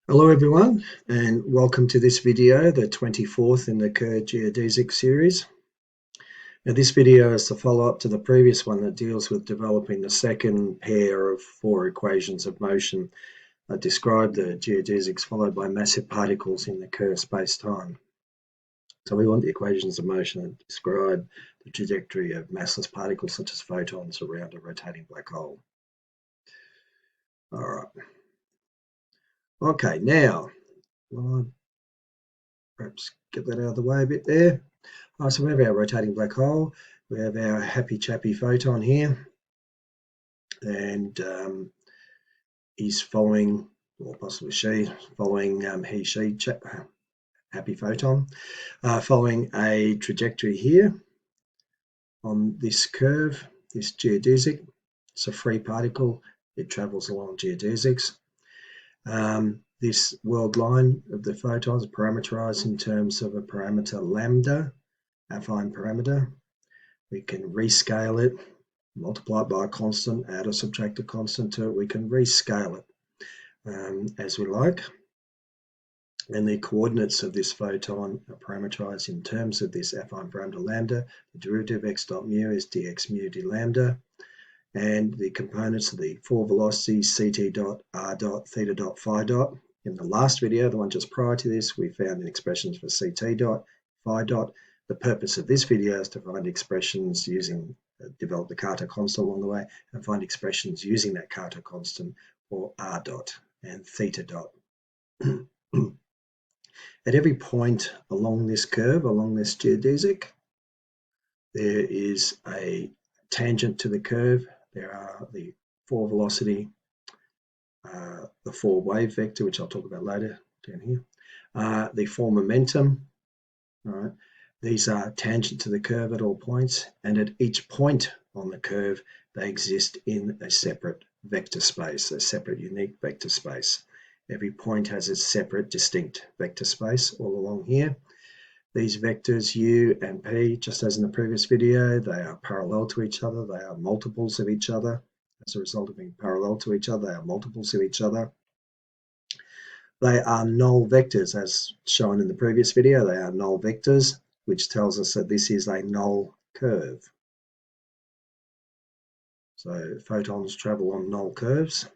Hello everyone, and welcome to this video, the 24th in the Kerr Geodesic series. Now this video is the follow-up to the previous one that deals with developing the second pair of four equations of motion that describe the geodesics followed by massive particles in the Kerr space-time. So we want the equations of motion that describe the trajectory of massless particles such as photons around a rotating black hole. All right. Okay, now, perhaps get that out of the way a bit there. So we have our rotating black hole, we have our happy chappy photon here, and he's following, or possibly she, following happy photon, following a trajectory here on this curve, this geodesic. It's a free particle, it travels along geodesics. This world line of the photons is parameterized in terms of a parameter lambda, affine parameter. We can rescale it, multiply it by a constant, add or subtract a constant to it. We can rescale it as we like. And the coordinates of this photon are parameterized in terms of this affine parameter lambda. The derivative of x dot mu is dx mu d lambda. And the components of the four velocities ct dot, r dot, theta dot, phi dot. In the last video, the one just prior to this, we found expressions for ct dot, phi dot. The purpose of this video is to find expressions using, develop the Carter constant along the way, and find expressions using that Carter constant for r dot and theta dot. At every point along this curve, along this geodesic, there is a tangent to the curve. There are the four velocity, the four wave vector, which I'll talk about later down here, the four momentum. All right, these are tangent to the curve at all points, and at each point on the curve, they exist in a separate vector space, a separate unique vector space. Every point has its separate distinct vector space all along here. These vectors u and p, just as in the previous video, they are parallel to each other. They are multiples of each other. As a result of being parallel to each other, they are multiples of each other. They are null vectors, as shown in the previous video. They are null vectors, which tells us that this is a null curve. So photons travel on null curves,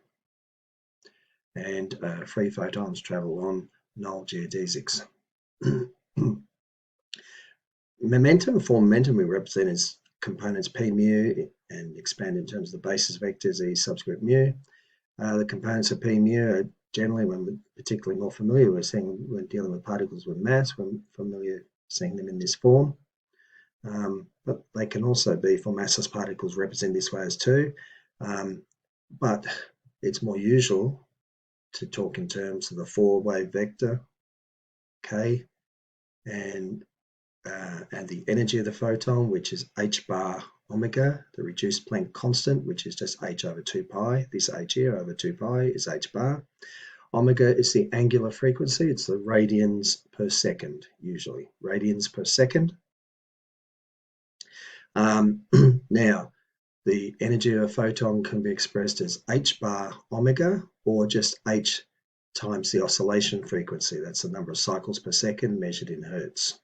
and free photons travel on null geodesics. Momentum, for momentum, we represent as components p mu and expand in terms of the basis vectors e subscript mu. The components of p mu are generally, when we're particularly more familiar, we're seeing when dealing with particles with mass, we're familiar seeing them in this form. But they can also be for massless particles represented this way as too. But it's more usual to talk in terms of the four wave vector k and the energy of the photon, which is h bar omega, the reduced Planck constant, which is just h over 2 pi. This h here over 2 pi is h bar. Omega is the angular frequency. It's the radians per second, usually. Radians per second. Now, the energy of a photon can be expressed as h bar omega, or just h times the oscillation frequency. That's the number of cycles per second measured in hertz.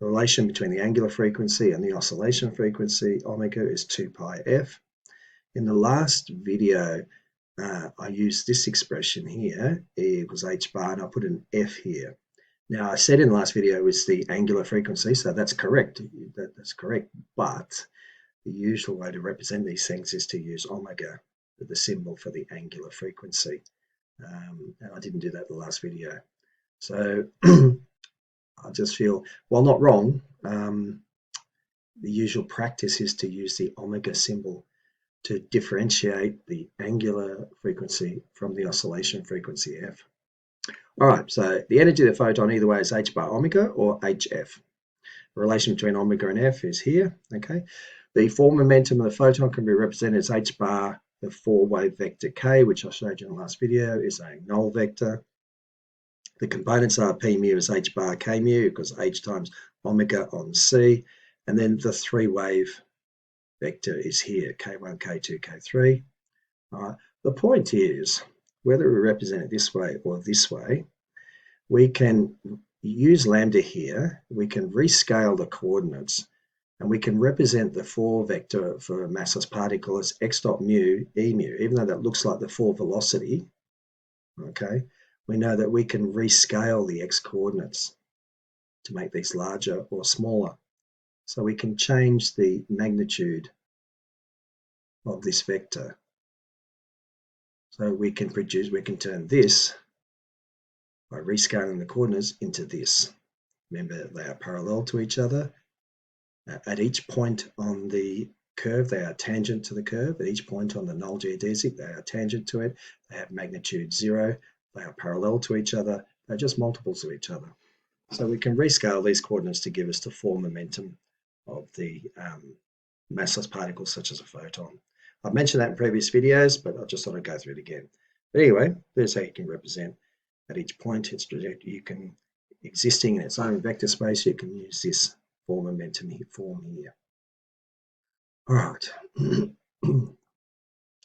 The relation between the angular frequency and the oscillation frequency, omega, is 2 pi f. In the last video, I used this expression here, E equals h bar, and I put an f here. Now, I said in the last video it was the angular frequency, so that's correct. That's correct, but the usual way to represent these things is to use omega, the symbol for the angular frequency. And I didn't do that in the last video. So I just feel, while not wrong, the usual practice is to use the omega symbol to differentiate the angular frequency from the oscillation frequency f. All right, so the energy of the photon either way is h bar omega or hf. The relation between omega and f is here, okay? The form momentum of the photon can be represented as h bar, the four wave vector k, which I showed you in the last video, is a null vector. The components are p mu is h bar k mu, because h times omega on c, and then the three wave vector is here, k1, k2, k3. All right. The point is whether we represent it this way or this way, we can use lambda here. We can rescale the coordinates, and we can represent the 4 vector for a massless particle as x dot mu e mu. Even though that looks like the 4 velocity, okay, we know that we can rescale the x coordinates to make these larger or smaller. So we can change the magnitude of this vector. So we can turn this by rescaling the coordinates into this. Remember, they are parallel to each other. At each point on the curve, they are tangent to the curve. At each point on the null geodesic, they are tangent to it. They have magnitude 0. They are parallel to each other. They're just multiples of each other. So we can rescale these coordinates to give us the form momentum of the massless particles such as a photon. I've mentioned that in previous videos, but I just thought I'd go through it again. But anyway, there's how you can represent at each point its trajectory. You can, existing in its own vector space, you can use this form momentum form here. All right.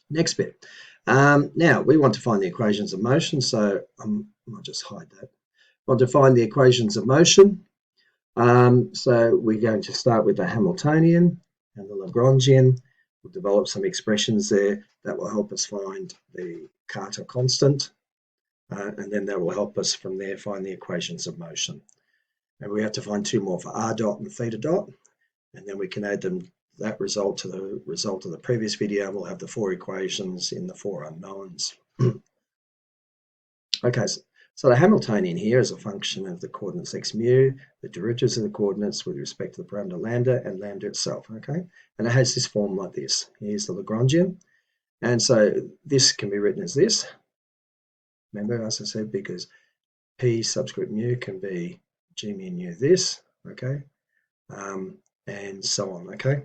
Next bit. Now we want to find the equations of motion, so I'll just hide that. I want to find the equations of motion. So we're going to start with the Hamiltonian and the Lagrangian. We'll develop some expressions there that will help us find the Carter constant, and then that will help us from there find the equations of motion. And we have to find 2 more for r dot and theta dot, and then we can add that result to the result of the previous video, and we'll have the 4 equations in the 4 unknowns. Okay, so the Hamiltonian here is a function of the coordinates x mu, the derivatives of the coordinates with respect to the parameter lambda and lambda itself, okay? And it has this form like this. Here's the Lagrangian. And so this can be written as this. Remember, as I said, because p subscript mu can be g mu nu this, okay? And so on, okay?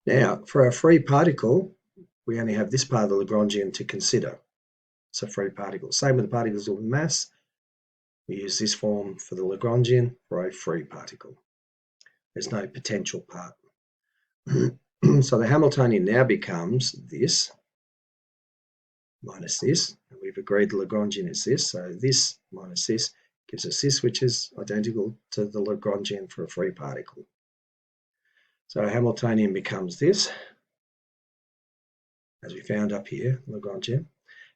Now, for a free particle, we only have this part of the Lagrangian to consider. It's a free particle. Same with the particles with mass. We use this form for the Lagrangian for a free particle. There's no potential part. So the Hamiltonian now becomes this minus this. And we've agreed the Lagrangian is this. So this minus this gives us this, which is identical to the Lagrangian for a free particle. So Hamiltonian becomes this, as we found up here, Lagrangian.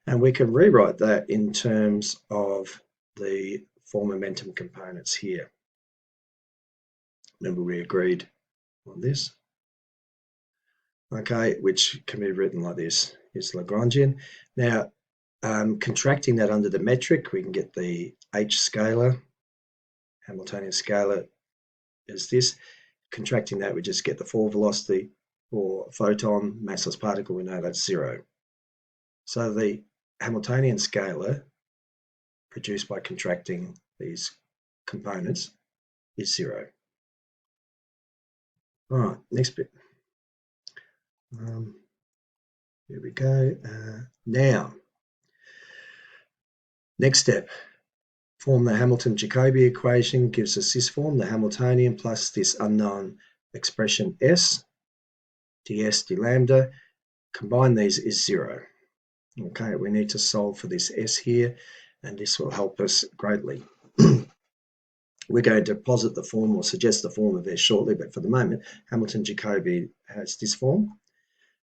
And we can rewrite that in terms of the form momentum components here. Remember, we agreed on this. Okay, which can be written like this, is Lagrangian. Now, contracting that under the metric, we can get the H scalar, Hamiltonian scalar is this. Contracting that, we just get the 4 velocity for photon, massless particle, we know that's 0. So the Hamiltonian scalar produced by contracting these components is 0. All right, next bit. Here we go. Now, next step, form the Hamilton-Jacobi equation, gives us this form, the Hamiltonian plus this unknown expression S, ds d lambda. Combine these is 0. Okay, we need to solve for this S here, and this will help us greatly. We're going to posit the form or suggest the form of S shortly, but for the moment, Hamilton-Jacobi has this form.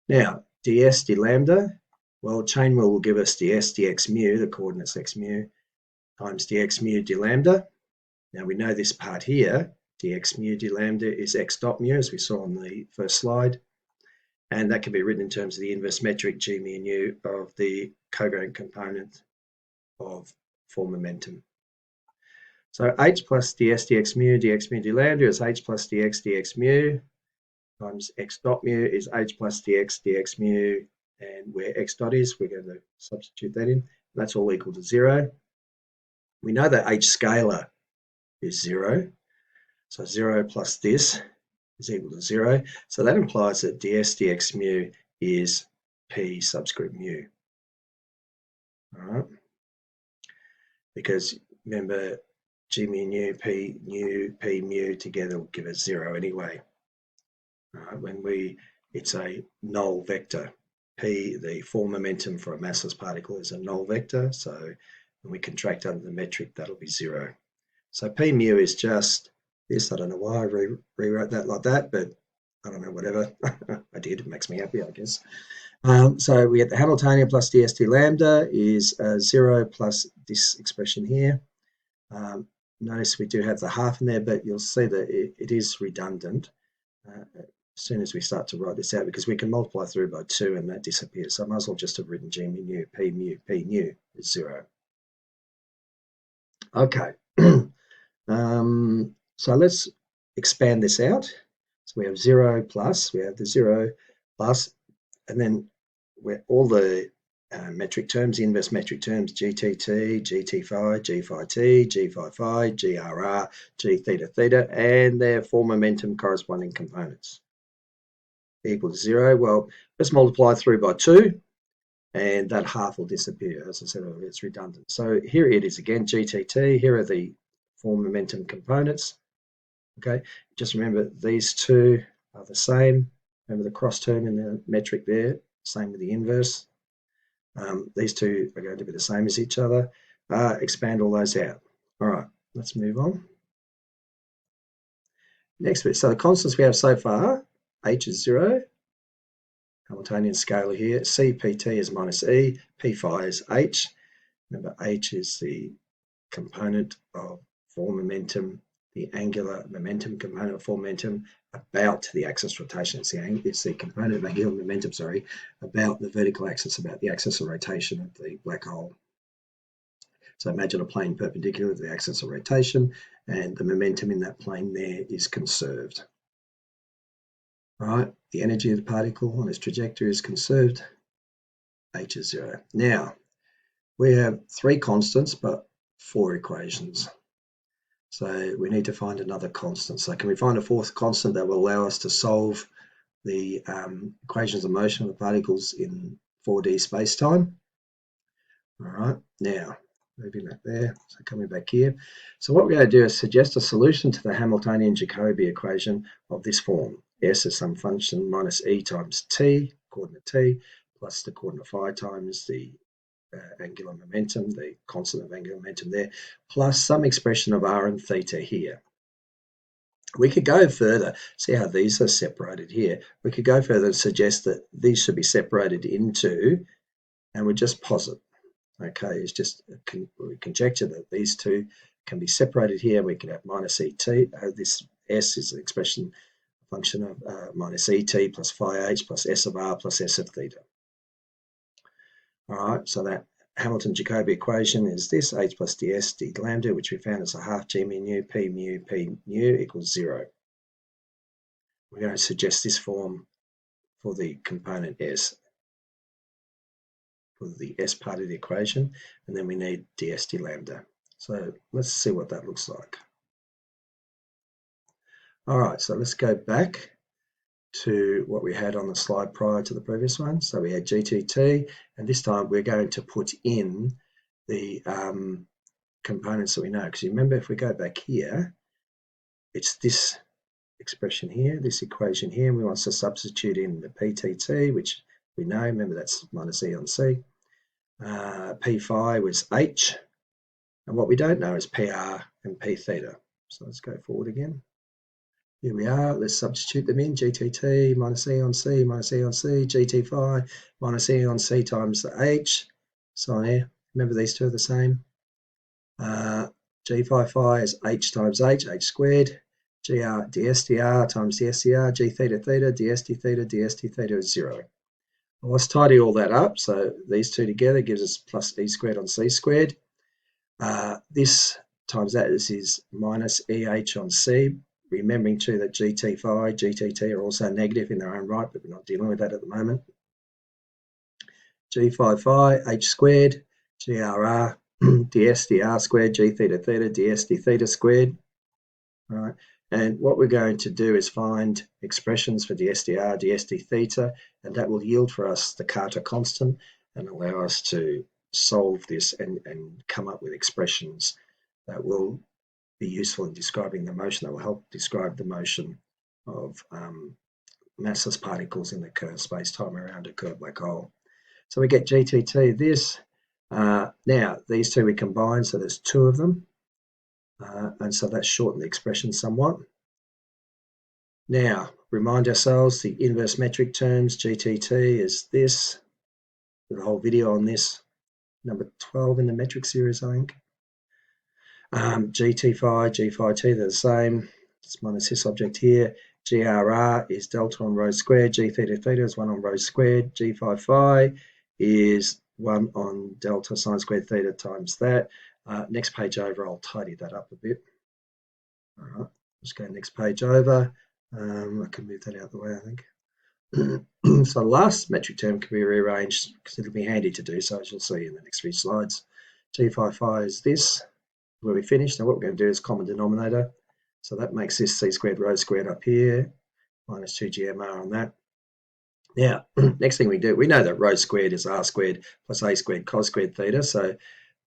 Now, ds d lambda, well, chain rule will give us ds dx mu, the coordinates x mu, times dx mu d lambda. Now we know this part here, dx mu d lambda is x dot mu, as we saw on the first slide. And that can be written in terms of the inverse metric g mu nu of the covariant component of form momentum. So h plus ds dx mu d lambda is h plus dx mu times x dot mu is h plus dx mu, and where x dot is, we're going to substitute that in. That's all equal to 0. We know that h scalar is 0. So 0 plus this is equal to 0. So that implies that ds dx mu is p subscript mu. All right. Because remember, g mu nu, p mu together will give us 0 anyway. All right. When it's a null vector. P, the form momentum for a massless particle, is a null vector. So when we contract under the metric, that'll be 0. So P mu is just this. I don't know why I rewrote that like that, but I don't know, whatever. I did. It makes me happy, I guess. So we get the Hamiltonian plus dst lambda is 0 plus this expression here. Notice we do have the half in there, but you'll see that it is redundant as soon as we start to write this out, because we can multiply through by 2 and that disappears. So I might as well just have written G mu, P nu is 0. Okay. So let's expand this out. So we have 0 plus, we have the 0 plus, and then all the metric terms, inverse metric terms, GTT, GT phi, G phi t, G phi phi, GRR, G theta theta, and their form momentum corresponding components equals 0. Well, let's multiply through by 2, and that half will disappear. As I said earlier, it's redundant. So here it is again, GTT. Here are the form momentum components. Okay, just remember these two are the same. Remember the cross term in the metric there, same with the inverse. These two are going to be the same as each other. Expand all those out. All right, let's move on. Next bit. So the constants we have so far, H is 0. Hamiltonian scalar here. C pt is minus E. P phi is H. Remember, H is the component of form momentum, the angular momentum component of form momentum about the axis rotation. It's the component of angular momentum, about the vertical axis, about the axis of rotation of the black hole. So imagine a plane perpendicular to the axis of rotation, and the momentum in that plane there is conserved. All right, the energy of the particle on its trajectory is conserved. H is 0. Now, we have 3 constants, but 4 equations. So we need to find another constant. So can we find a 4th constant that will allow us to solve the equations of motion of the particles in 4D space-time? All right, now moving back there, so coming back here. So what we're going to do is suggest a solution to the Hamiltonian-Jacobi equation of this form. S is some function minus E times t, coordinate t, plus the coordinate phi times the angular momentum, the constant of angular momentum there, plus some expression of r and theta here. We could go further, see how these are separated here. We could go further and suggest that these should be separated into, and we just posit. Okay, it's just we conjecture that these two can be separated here. We can have minus ET. This S is an expression function of minus ET plus phi h plus S of r plus S of theta. All right, so that Hamilton-Jacobi equation is this, H plus ds d lambda, which we found as a half G mu P mu equals 0. We're going to suggest this form for the component S, for the S part of the equation, and then we need ds d lambda. So let's see what that looks like. All right, so let's go back to what we had on the slide prior to the previous one. So we had GTT, and this time we're going to put in the components that we know. Because you remember, if we go back here, it's this expression here, this equation here, and we want to substitute in the PTT, which we know, remember that's minus E on C. P phi was H, and what we don't know is PR and P theta. So let's go forward again. Here we are, let's substitute them in, GTT minus E on C, minus E on C, GT phi minus E on C times the H, so on here. Remember these two are the same. G phi is H times H squared, GR dsdr times dsdr, G theta theta, dsd theta is 0. Well, let's tidy all that up. So these two together gives us plus E squared on C squared. This times that, this is minus EH on C. Remembering too that GT phi, GTT are also negative in their own right, but we're not dealing with that at the moment. G phi, H squared, GRR, ds dr squared, G theta theta, dsd theta squared. All right. And what we're going to do is find expressions for dsdr, dsd theta, and that will yield for us the Carter constant and allow us to solve this and come up with expressions that will be useful in describing the motion, that will help describe the motion of massless particles in the curved space-time around a curved black hole. So we get GTT this. Now, these two we combine, so there's two of them. And so that's shortened the expression somewhat. Now, remind ourselves the inverse metric terms, GTT is this. There's a whole video on this, number 12 in the metric series, I think. GT phi, G phi t, they're the same. It's minus this object here. GRR is delta on rho squared. G theta theta is 1 on rho squared. G phi phi is 1 on delta sine squared theta times that. Next page over, I'll tidy that up a bit. All right, let's go next page over. I can move that out of the way, I think. So the last metric term can be rearranged because it'll be handy to do so, as you'll see in the next few slides. G phi phi is this, where we finish. Now what we're going to do is common denominator. So that makes this c squared rho squared up here, minus 2gmr on that. Now, next thing we do, we know that rho squared is r squared plus a squared cos squared theta. So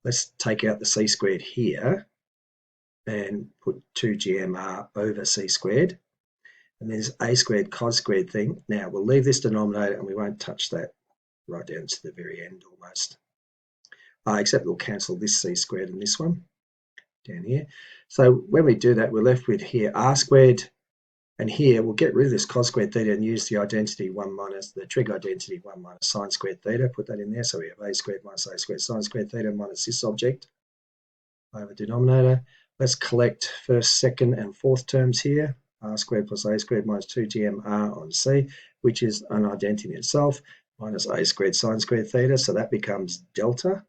let's take out the c squared here and put 2gmr over c squared. And there's a squared cos squared thing. Now we'll leave this denominator and we won't touch that right down to the very end almost. Except we'll cancel this c squared and this one down here. So when we do that, we're left with here r squared, and here we'll get rid of this cos squared theta and use the identity 1 minus the trig identity 1 minus sine squared theta. Put that in there. So we have a squared minus a squared sine squared theta minus this object over denominator. Let's collect first, second, and fourth terms here. R squared plus a squared minus 2gmr on c, which is an identity in itself, minus a squared sine squared theta. So that becomes delta.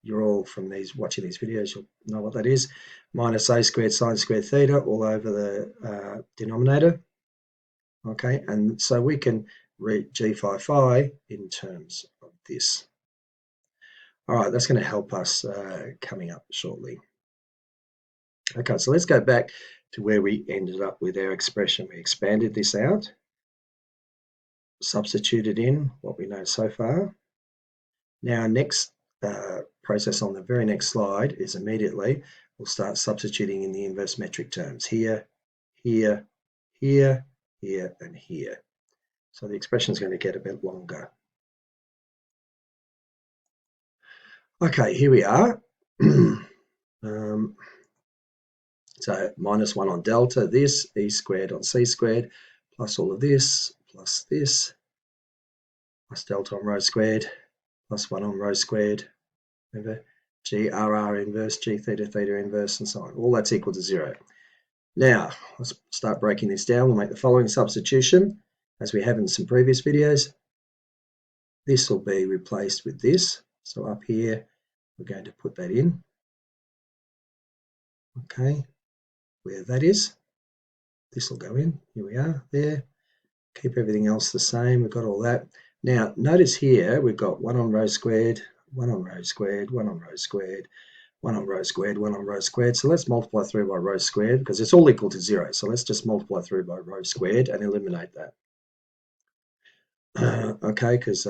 You're all from watching these videos, you'll know what that is. Minus a squared sine squared theta all over the denominator. Okay, and so we can read g phi phi in terms of this. All right, that's going to help us coming up shortly. Okay, so let's go back to where we ended up with our expression. We expanded this out, substituted in what we know so far. Now, next process on the very next slide is immediately we'll start substituting in the inverse metric terms here, here, here, here, and here. So the expression is going to get a bit longer. Okay, here we are. So minus 1 on delta, this, e squared on c squared, plus all of this, plus delta on rho squared, plus 1 on rho squared, over GRR inverse, G theta theta inverse, and so on. All that's equal to 0. Now, let's start breaking this down. We'll make the following substitution, as we have in some previous videos. This will be replaced with this. So up here, we're going to put that in. Okay, where that is. This will go in. Here we are, there. Keep everything else the same. We've got all that. Now, notice here, we've got 1 on rho squared, 1 on rho squared, 1 on rho squared, 1 on rho squared, 1 on rho squared. So let's multiply through by rho squared because it's all equal to 0. So let's just multiply through by rho squared and eliminate that. Okay, because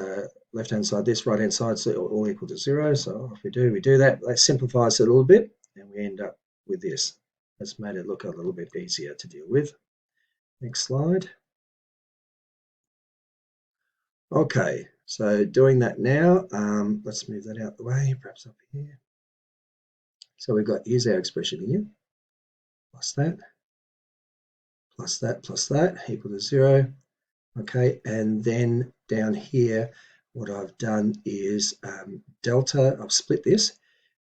left-hand side this, right-hand side, so all equal to 0. So if we do that. That simplifies it a little bit, and we end up with this. That's made it look a little bit easier to deal with. Next slide. Okay, so doing that now, let's move that out the way, perhaps up here. So we've got, here's our expression here, plus that, plus that, plus that, equal to 0. Okay, and then down here, what I've done is delta, I've split this.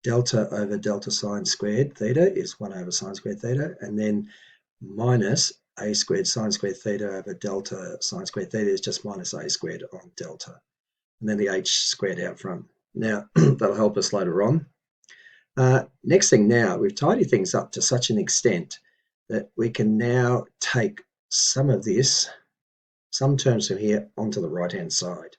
Delta over delta sine squared theta is 1 over sine squared theta, and then minus a squared sine squared theta over delta sine squared theta is just minus a squared on delta. And then the h squared out front. Now, that'll help us later on. Next thing now, we've tidied things up to such an extent that we can now take some of this, some terms from here, onto the right-hand side.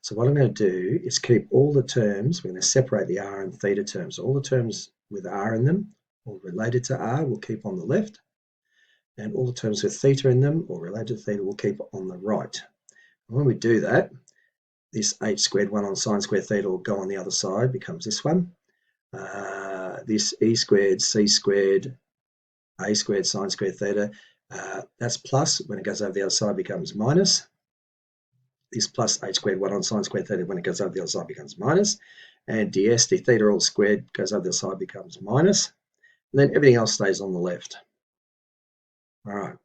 So what I'm going to do is keep all the terms, we're going to separate the r and theta terms. All the terms with r in them or related to r we'll keep on the left, and all the terms with theta in them or related to theta we'll keep on the right. And when we do that, this h squared 1 on sine squared theta will go on the other side, becomes this one. This e squared c squared a squared sine squared theta. That's plus. When it goes over the other side becomes minus. This plus h squared 1 on sine squared theta, when it goes over the other side becomes minus. And ds, d theta all squared, goes over the other side becomes minus. And then everything else stays on the left. All right.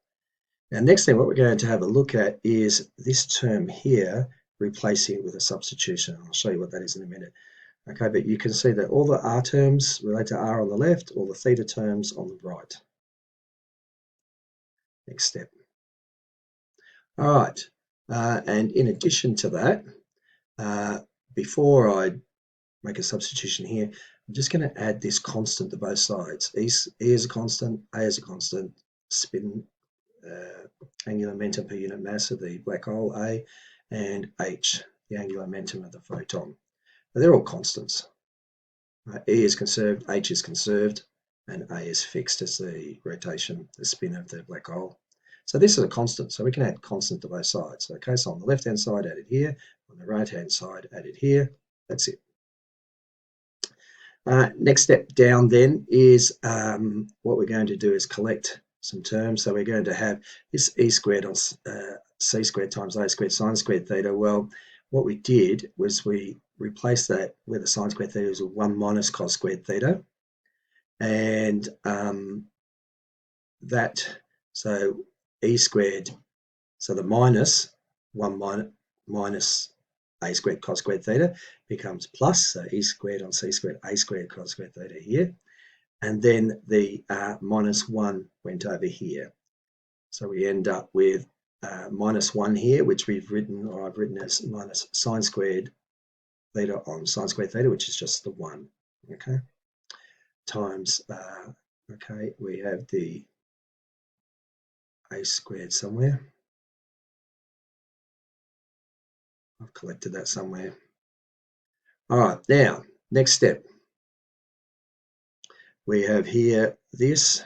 Now, next thing, what we're going to have a look at is this term here, replacing it with a substitution. I'll show you what that is in a minute. Okay, but you can see that all the r terms relate to r on the left, all the theta terms on the right. Next step. All right, and in addition to that, before I make a substitution here, I'm just going to add this constant to both sides. E is a constant, A is a constant, spin, angular momentum per unit mass of the black hole, A, and H, the angular momentum of the photon. Now, they're all constants. E is conserved, H is conserved, and A is fixed as the rotation, the spin of the black hole. So this is a constant, so we can add constant to both sides. Okay, so on the left-hand side, add it here. On the right-hand side, add it here. That's it. Next step down then is what we're going to do is collect some terms. So we're going to have this e squared on c squared times a squared sine squared theta. Well, what we did was we replaced that where the sine squared theta is 1 minus cos squared theta. And so e squared, so the minus 1 minus a squared cos squared theta becomes plus, so e squared on c squared, a squared cos squared theta here. And then the minus 1 went over here. So we end up with minus 1 here, which we've written, or I've written as minus sine squared theta on sine squared theta, which is just the 1, okay? Times, okay, we have the a squared somewhere. I've collected that somewhere. All right, now, next step. We have here this,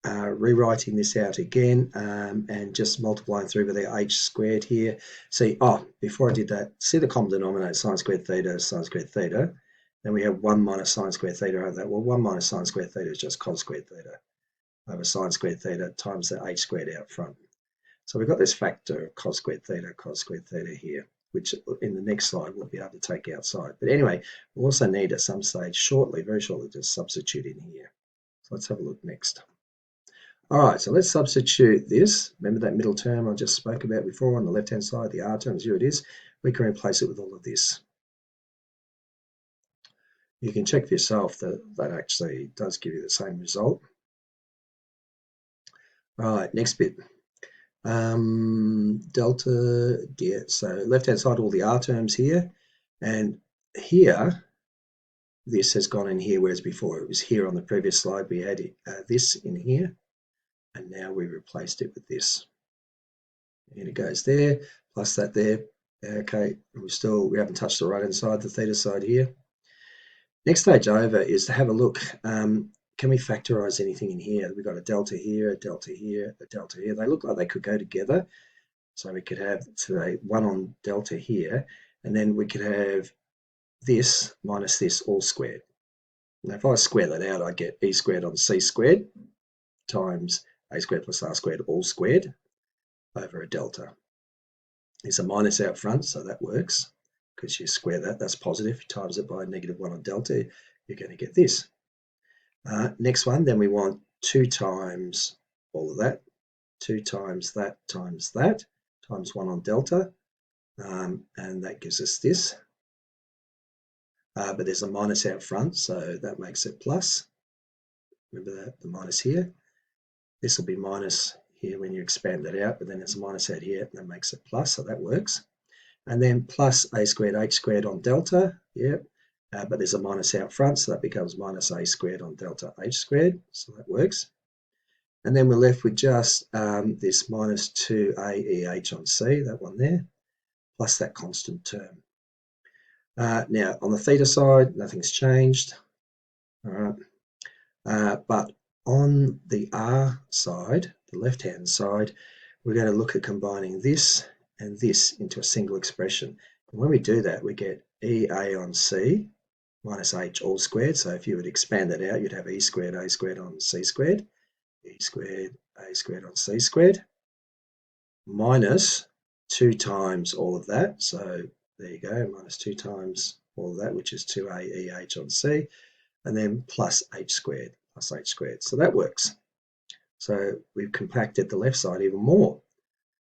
rewriting this out again, and just multiplying through with the h squared here. See, before I did that, see the common denominator, sine squared theta, sine squared theta. Then we have 1 minus sine squared theta over that. Well, 1 minus sine squared theta is just cos squared theta over sine squared theta times the h squared out front. So we've got this factor of cos squared theta here, which in the next slide we'll be able to take outside. But anyway, we'll also need at some stage shortly, very shortly, to substitute in here. So let's have a look next. All right, so let's substitute this. Remember that middle term I just spoke about before on the left-hand side, the r term, here it is. We can replace it with all of this. You can check for yourself that that actually does give you the same result. All right, next bit. Delta, yeah, so left-hand side, all the r terms here. And here, this has gone in here, whereas before it was here on the previous slide. We had this in here. And now we replaced it with this. And it goes there, plus that there. Okay, we haven't touched the right-hand side, the theta side here. Next stage over is to have a look. Can we factorize anything in here? We've got a delta here, a delta here, a delta here. They look like they could go together. So we could have, say, 1 on delta here, and then we could have this minus this all squared. Now, if I square that out, I get e squared on c squared times a squared plus r squared all squared over a delta. There's a minus out front, so that works because you square that, that's positive, times it by negative 1 on delta, you're going to get this. Next one, then we want 2 times all of that, 2 times that, times 1 on delta, and that gives us this. But there's a minus out front, so that makes it plus. Remember that, the minus here. This will be minus here when you expand that out, but then there's a minus out here, and that makes it plus, so that works. And then plus a squared h squared on delta, but there's a minus out front, so that becomes minus a squared on delta h squared, so that works. And then we're left with just this minus 2aeh on c, that one there, plus that constant term. Now, on the theta side, nothing's changed. All right. But on the r side, the left-hand side, we're going to look at combining this and this into a single expression. And when we do that, we get ea on c minus h all squared. So if you would expand that out, you'd have e squared, a squared on c squared. E squared A squared on C squared minus 2 times all of that. So there you go, minus 2 times all of that, which is 2A EH on C, and then plus H squared, plus H squared. So that works. So we've compacted the left side even more.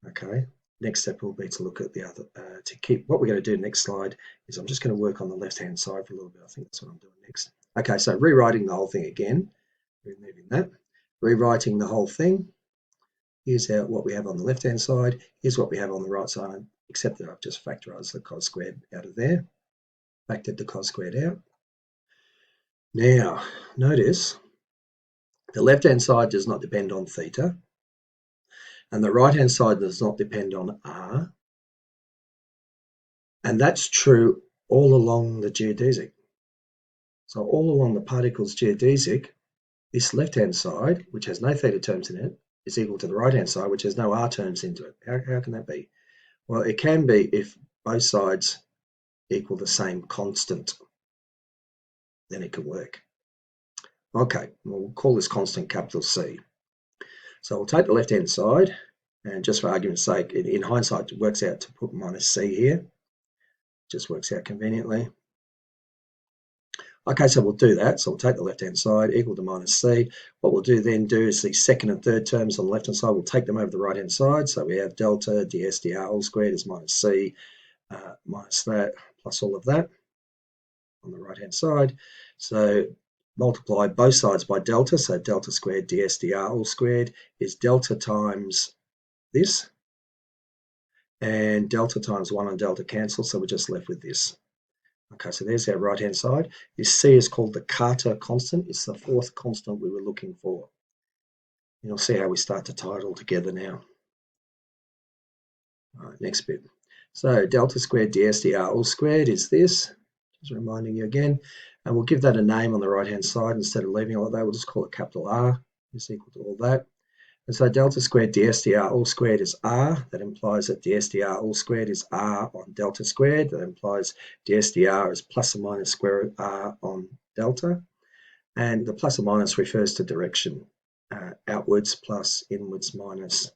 Okay, next step will be to look at the other, to keep, what we're going to do next slide is I'm just going to work on the left-hand side for a little bit. I think that's what I'm doing next. Okay, so rewriting the whole thing again, removing that, rewriting the whole thing. Here's what we have on the left-hand side. Here's what we have on the right side, except that I've just factorized the cos squared out of there, factored the cos squared out. Now, notice the left-hand side does not depend on theta, and the right-hand side does not depend on r. And that's true all along the geodesic. So all along the particle's geodesic, this left-hand side, which has no theta terms in it, is equal to the right-hand side, which has no r terms into it. How can that be? Well, it can be if both sides equal the same constant, then it can work. Okay, we'll call this constant capital C. So we'll take the left-hand side, and just for argument's sake, in hindsight, it works out to put minus C here. Just works out conveniently. Okay, so we'll do that. So we'll take the left-hand side, equal to minus C. What we'll do is the second and third terms on the left-hand side, we'll take them over the right-hand side. So we have delta ds dr all squared is minus C, minus that, plus all of that on the right-hand side. So multiply both sides by delta. So delta squared ds dr all squared is delta times this. And delta times 1 and delta cancel, so we're just left with this. Okay, so there's our right-hand side. This C is called the Carter constant. It's the fourth constant we were looking for. And you'll see how we start to tie it all together now. All right, next bit. So delta squared ds dr all squared is this. Just reminding you again. And we'll give that a name on the right-hand side. Instead of leaving it like that, we'll just call it capital R. Is equal to all that. And so delta squared ds dr all squared is r. That implies that ds dr all squared is r on delta squared. That implies ds dr is plus or minus square root r on delta. And the plus or minus refers to direction, outwards plus, inwards minus.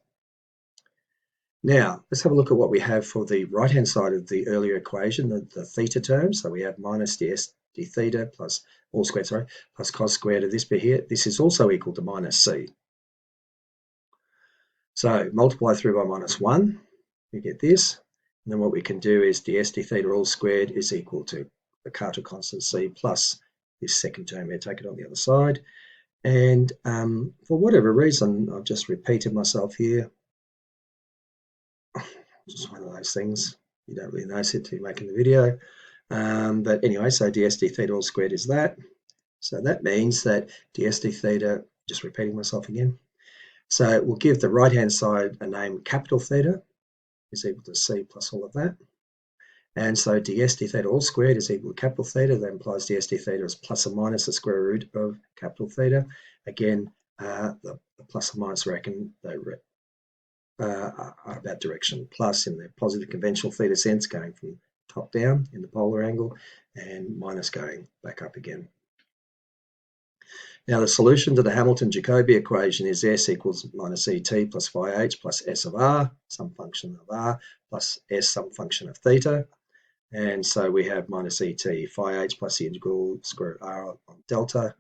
Now, let's have a look at what we have for the right-hand side of the earlier equation, the theta term. So we have minus ds d theta plus all squared, sorry, plus cos squared of this bit here. This is also equal to minus c. So multiply through by minus 1, we get this. And then what we can do is ds d theta all squared is equal to the Carter constant C plus this second term here. Take it on the other side. And for whatever reason, I've just repeated myself here. Just one of those things. You don't really notice it till you're making the video. But anyway, so ds d theta all squared is that. So that means that ds d theta, just repeating myself again, so we'll give the right-hand side a name capital theta is equal to C plus all of that. And so ds d theta all squared is equal to capital theta. That implies ds d theta is plus or minus the square root of capital theta. Again, the plus or minus reckon they are about direction. Plus in the positive conventional theta sense going from top down in the polar angle, and minus going back up again. Now the solution to the Hamilton-Jacobi equation is S equals minus ET plus phi h plus S of R, some function of R, plus S, some function of theta. And so we have minus ET phi h plus the integral square root R on delta,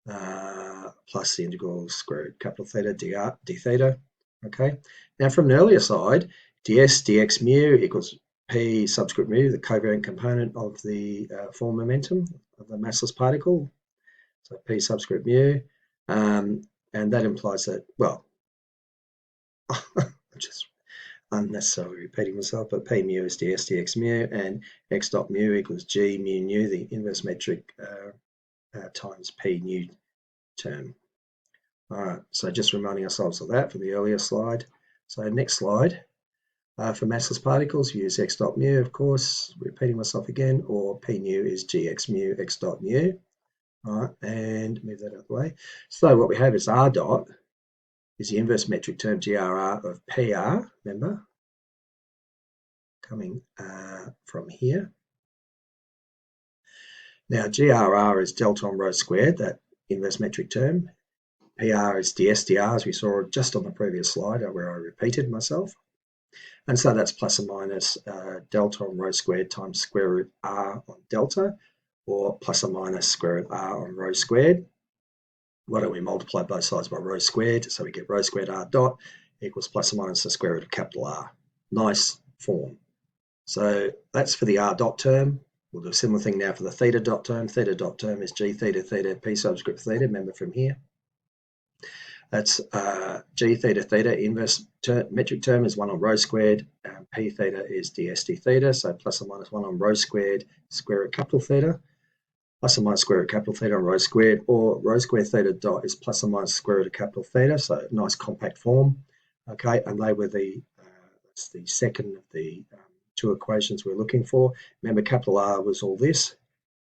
plus the integral square root capital theta d theta. Okay. Now from an earlier side, ds dx mu equals p subscript mu, the covariant component of the form momentum of the massless particle. So p subscript mu, and that implies that, well, I'm just unnecessarily repeating myself, but p mu is ds dx mu, and x dot mu equals g mu nu, the inverse metric times p nu term. All right, so just reminding ourselves of that from the earlier slide. So next slide, for massless particles, use x dot mu, of course, repeating myself again, or p nu is gx mu x dot mu. All right, and move that out of the way. So what we have is r dot is the inverse metric term GRR of PR, remember, coming from here. Now GRR is delta on rho squared, that inverse metric term. PR is DSDR, as we saw just on the previous slide where I repeated myself. And so that's plus or minus delta on rho squared times square root r on delta, or plus or minus square root r on rho squared. Why don't we multiply both sides by rho squared? So we get rho squared r dot equals plus or minus the square root of capital R. Nice form. So that's for the r dot term. We'll do a similar thing now for the theta dot term. Theta dot term is g theta theta p subscript theta, remember from here. That's g theta theta, inverse metric term is 1 on rho squared, p theta is dsd theta, so plus or minus 1 on rho squared square root capital theta, plus or minus square root capital theta on rho squared, or rho squared theta dot is plus or minus square root of capital theta, so nice compact form. Okay, and they were that's the second of the two equations we're looking for. Remember, capital R was all this,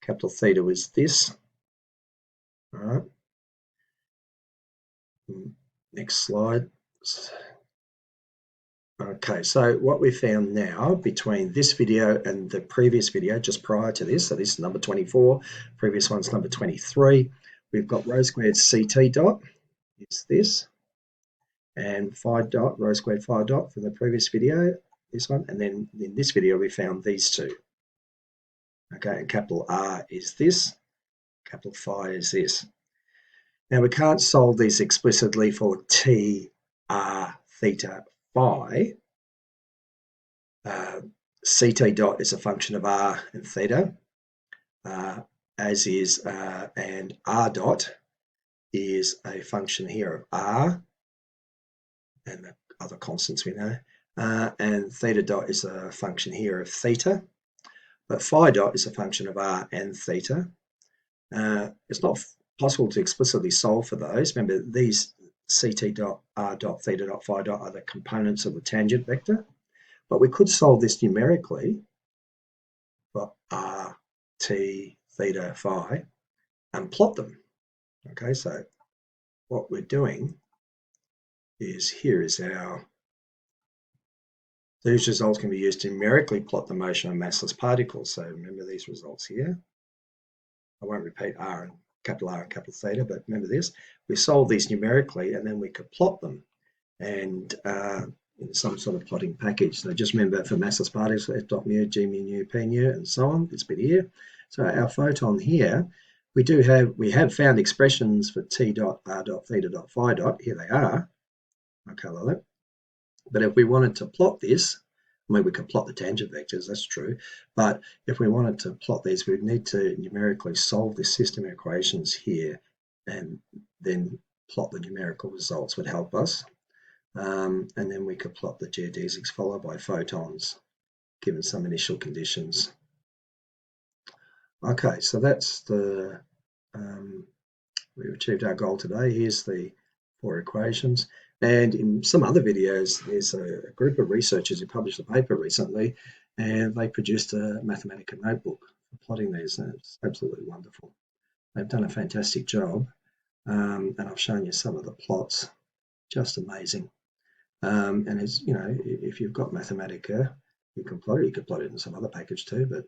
capital theta was this. All right. Next slide. Okay, so what we found now between this video and the previous video just prior to this, so this is number 24, previous one's number 23, we've got rho squared CT dot is this, and phi dot, rho squared phi dot from the previous video, this one, and then in this video we found these two. Okay, and capital R is this, capital phi is this. Now we can't solve these explicitly for T, R, theta, phi. CT dot is a function of R and theta, as is, and R dot is a function here of R and the other constants we know, and theta dot is a function here of theta, but phi dot is a function of R and theta. It's not possible to explicitly solve for those. Remember, these CT dot, R dot, theta dot, phi dot are the components of the tangent vector. But we could solve this numerically for R, T, theta, phi, and plot them. Okay, so what we're doing is here is these results can be used to numerically plot the motion of massless particles. So remember these results here. I won't repeat R and capital theta, but remember this. We solve these numerically and then we could plot them. And in some sort of plotting package. So just remember for massless particles, F dot mu, G mu nu, P nu, and so on, this bit here. So our photon here, we have found expressions for T dot, R dot, theta dot, phi dot. Here they are. I'll color that. But if we wanted to plot this, I mean, we could plot the tangent vectors, that's true. But if we wanted to plot these, we'd need to numerically solve this system of equations here, and then plot the numerical results would help us. And then we could plot the geodesics followed by photons, given some initial conditions. Okay, so that's we've achieved our goal today. Here's the 4 equations. And in some other videos, there's a group of researchers who published a paper recently, and they produced a Mathematica notebook for plotting these, and it's absolutely wonderful. They've done a fantastic job, and I've shown you some of the plots, just amazing. And it's, you know, if you've got Mathematica, you can plot it. You could plot it in some other package too, but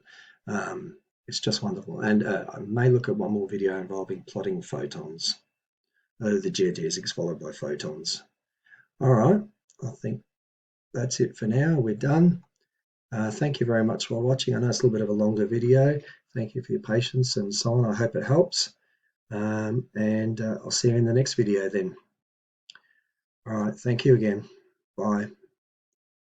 it's just wonderful. And I may look at one more video involving plotting photons, the geodesics followed by photons. All right, I think that's it for now. We're done. Thank you very much for watching. I know it's a little bit of a longer video. Thank you for your patience and so on. I hope it helps. And I'll see you in the next video then. All right, thank you again. Bye.